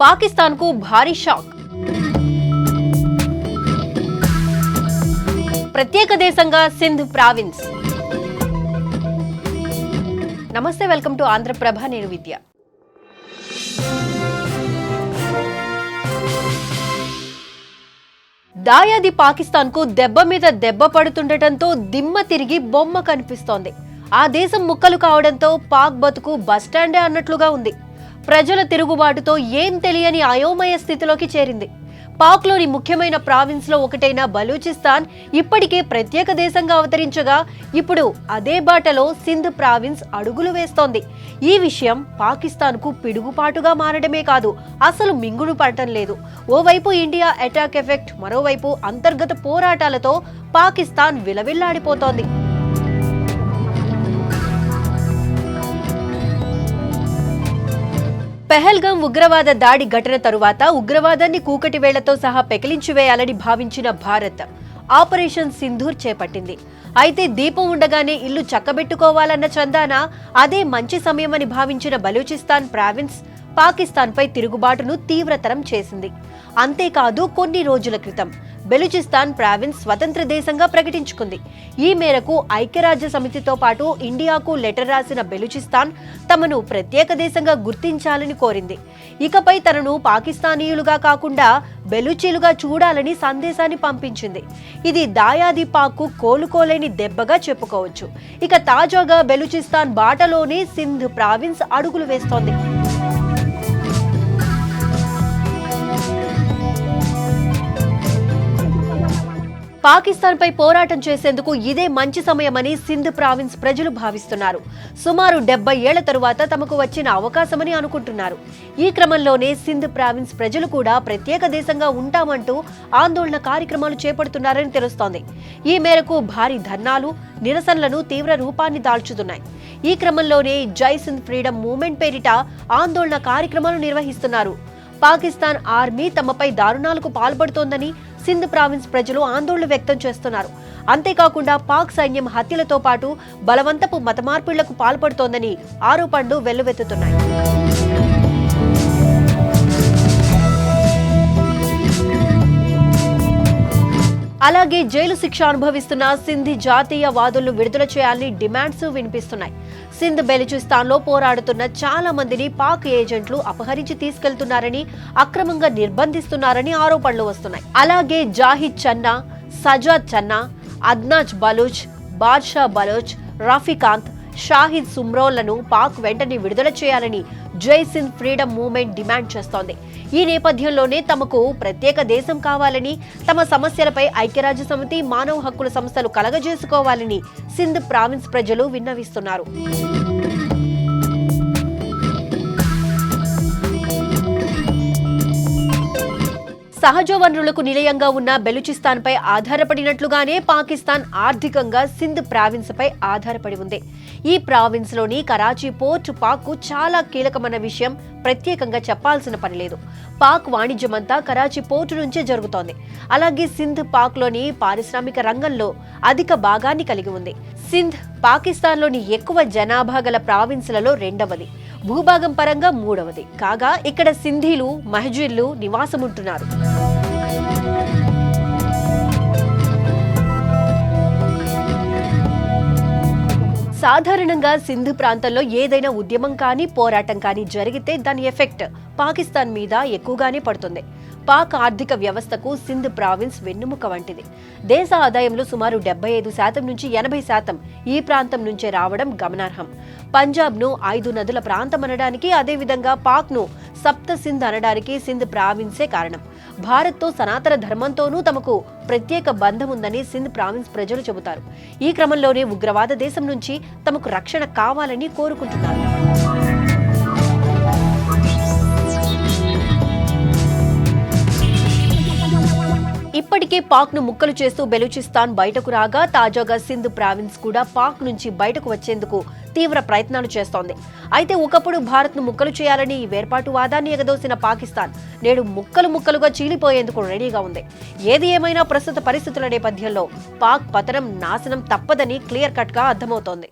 పాకిస్తాన్ కు భారీ షాక్. ప్రత్యేక దేశంగా సింధ్ ప్రావిన్స్. నమస్తే, వెల్కమ్ టు ఆంధ్రప్రభ. నేను విద్య. దాయాది పాకిస్తాన్ కు దెబ్బ మీద దెబ్బ పడుతుండటంతో దిమ్మ తిరిగి బొమ్మ కనిపిస్తోంది. ఆ దేశం ముక్కలు కావడంతో పాక్ బతుకు బస్టాండే అన్నట్లుగా ఉంది. ప్రజల తిరుగుబాటుతో ఏం తెలియని అయోమయ స్థితిలోకి చేరింది. పాక్లోని ముఖ్యమైన ప్రావిన్స్ లో ఒకటైన బలూచిస్తాన్ ఇప్పటికే ప్రత్యేక దేశంగా అవతరించగా ఇప్పుడు అదే బాటలో సింధ్ ప్రావిన్స్ అడుగులు వేస్తోంది. ఈ విషయం పాకిస్తాన్ కు పిడుగుపాటుగా మారడమే కాదు, అసలు మింగుడు పడటం లేదు. ఓవైపు ఇండియా అటాక్ ఎఫెక్ట్, మరోవైపు అంతర్గత పోరాటాలతో పాకిస్తాన్ విలవిల్లాడిపోతోంది. పెహల్గాం ఉగ్రవాద దాడి ఘటన తరువాత ఉగ్రవాదాన్ని కూకటి వేళ్లతో సహా పెకిలించివేయాలని భావించిన భారత్ ఆపరేషన్ సింధూర్ చేపట్టింది. అయితే దీపం ఉండగానే ఇల్లు చక్కబెట్టుకోవాలన్న చందాన అదే మంచి సమయమని భావించిన బలూచిస్తాన్ ప్రావిన్స్ పాకిస్తాన్ పై తిరుగుబాటును తీవ్రతరం చేసింది. అంతేకాదు, కొన్ని రోజుల క్రితం బెలూచిస్తాన్ ప్రావిన్స్ స్వతంత్ర దేశంగా ప్రకటించుకుంది. ఈ మేరకు ఐక్యరాజ్య సమితితో పాటు ఇండియాకు లెటర్ రాసిన బెలూచిస్తాన్ తమను ప్రత్యేక దేశంగా గుర్తించాలని కోరింది. ఇకపై తనను పాకిస్తానీయులుగా కాకుండా బెలూచీలుగా చూడాలని సందేశాన్ని పంపించింది. ఇది దాయాది పాక్కు కోలుకోలేని దెబ్బగా చెప్పుకోవచ్చు. ఇక తాజాగా బెలూచిస్తాన్ బాటలోనే సింధ్ ప్రావిన్స్ అడుగులు వేస్తోంది. పాకిస్తాన్ పై పోరాటం చేసేందుకు ఇదే మంచి సమయమని సింధ్ ప్రావిన్స్ ప్రజలు భావిస్తున్నారు. సుమారు 70 ఏళ్ల తరువాత తమకు వచ్చిన అవకాశమని అనుకుంటున్నారు. ఈ క్రమంలోనే సింధ్ ప్రావిన్స్ ప్రజలు కూడా ప్రత్యేక దేశంగా ఉంటామంటూ ఆందోళన కార్యక్రమాలు చేపడుతున్నారని తెలుస్తోంది. ఈ మేరకు భారీ ధర్నాలు, నిరసనలను తీవ్ర రూపాన్ని దాల్చుతున్నాయి. ఈ క్రమంలోనే జై సింధ్ ఫ్రీడమ్ మూవ్మెంట్ పేరిట ఆందోళన కార్యక్రమాలు నిర్వహిస్తున్నారు. పాకిస్తాన్ ఆర్మీ తమపై దారుణాలకు పాల్పడుతోందని సింధ్ ప్రావిన్స్ ప్రజలు ఆందోళన వ్యక్తం చేస్తున్నారు. అంతేకాకుండా పాక్ సైన్యం హత్యలతో పాటు బలవంతపు మత మార్పిళ్లకు పాల్పడుతోందని ఆరోపణలు వెల్లువెత్తుతున్నాయి. అలాగే జైలు శిక్ష అనుభవిస్తున్న సింధీ జాతీయ వాదులను విడుదల చేయాలని డిమాండ్స్ వినిపిస్తున్నాయి. సింధ్ బెలూచిస్తాన్ లో పోరాడుతున్న చాలా మందిని పాక్ ఏజెంట్లు అపహరించి తీసుకెళ్తున్నారని, అక్రమంగా నిర్బంధిస్తున్నారని ఆరోపణలు వస్తున్నాయి. అలాగే జాహిద్ చన్నా, సజాద్ చన్నా, అద్నాజ్ బలూచ్, బాద్షా బలూచ్, రఫీకాంత్, షాహిద్ సుమ్రోన్లను పాక్ వెంటనే విడుదల చేయాలని జై సింధ్ ఫ్రీడమ్ మూవ్మెంట్ డిమాండ్ చేస్తోంది. ఈ నేపథ్యంలోనే తమకు ప్రత్యేక దేశం కావాలని, తమ సమస్యలపై ఐక్యరాజ్య సమితి, మానవ హక్కుల సంస్థలు కలగజేసుకోవాలని సింధ్ ప్రావిన్స్ ప్రజలు విన్నవిస్తున్నారు. సహజ వనరులకు నిలయంగా ఉన్న బెలూచిస్తాన్ పై ఆధారపడినట్లుగానే పాకిస్తాన్ ఆర్థికంగా సింధ్ ప్రావిన్స్ పై ఆధారపడి ఉంది. ఈ ప్రావిన్స్ లోని కరాచీ పోర్ట్ పాక్ కు చాలా కీలకమైన విషయం ప్రత్యేకంగా చెప్పాల్సిన పని లేదు. పాక్ వాణిజ్యమంతా కరాచీ పోర్టు నుంచే జరుగుతోంది. అలాగే సింధ్ పాక్ లోని పారిశ్రామిక రంగంలో అధిక భాగాన్ని కలిగి ఉంది. సింధ్ పాకిస్తాన్ లోని ఎక్కువ జనాభా గల ప్రావిన్స్లలో రెండవది, భూభాగం పరంగా మూడవది కాగా ఇక్కడ సింధీలు, మహజీర్లు నివాసముంటున్నారు. సాధారణంగా సింధ్ ప్రాంతంలో ఏదైనా ఉద్యమం కానీ, పోరాటం కానీ జరిగితే దాని ఎఫెక్ట్ పాకిస్తాన్ మీద ఎక్కువగానే పడుతుంది. పాక్ ఆర్థిక వ్యవస్థకు సింధ్ ప్రావిన్స్ వెన్నుముక వంటిది. దేశ ఆదాయంలో సుమారు 75% నుంచి 80% ఈ ప్రాంతం నుంచే రావడం గమనార్హం. పంజాబ్ ను 5 నదుల ప్రాంతం అనడానికి, అదేవిధంగా పాక్ ను సప్త సింధ్ అనడానికి సింధ్ ప్రావిన్సే కారణం. భారత్ తో సనాతన ధర్మంతోనూ తమకు ప్రత్యేక బంధం ఉందని సింధ్ ప్రావిన్స్ ప్రజలు చెబుతారు. ఈ క్రమంలోనే ఉగ్రవాద దేశం నుంచి తమకు రక్షణ కావాలని కోరుకుంటున్నారు. ఇప్పటికే పాక్ ను ముక్కలు చేస్తూ బెలూచిస్తాన్ బయటకు రాగా, తాజాగా సింధ్ ప్రావిన్స్ కూడా పాక్ నుంచి బయటకు వచ్చేందుకు తీవ్ర ప్రయత్నాలు చేస్తోంది. అయితే ఒకప్పుడు భారత్ ను ముక్కలు చేయాలని ఈ వేర్పాటు వాదాన్ని ఎగదోసిన పాకిస్తాన్ నేడు ముక్కలుగా చీలిపోయేందుకు రెడీగా ఉంది. ఏది ఏమైనా ప్రస్తుత పరిస్థితుల నేపథ్యంలో పాక్ పతనం, నాశనం తప్పదని క్లియర్ కట్ గా అర్థమవుతోంది.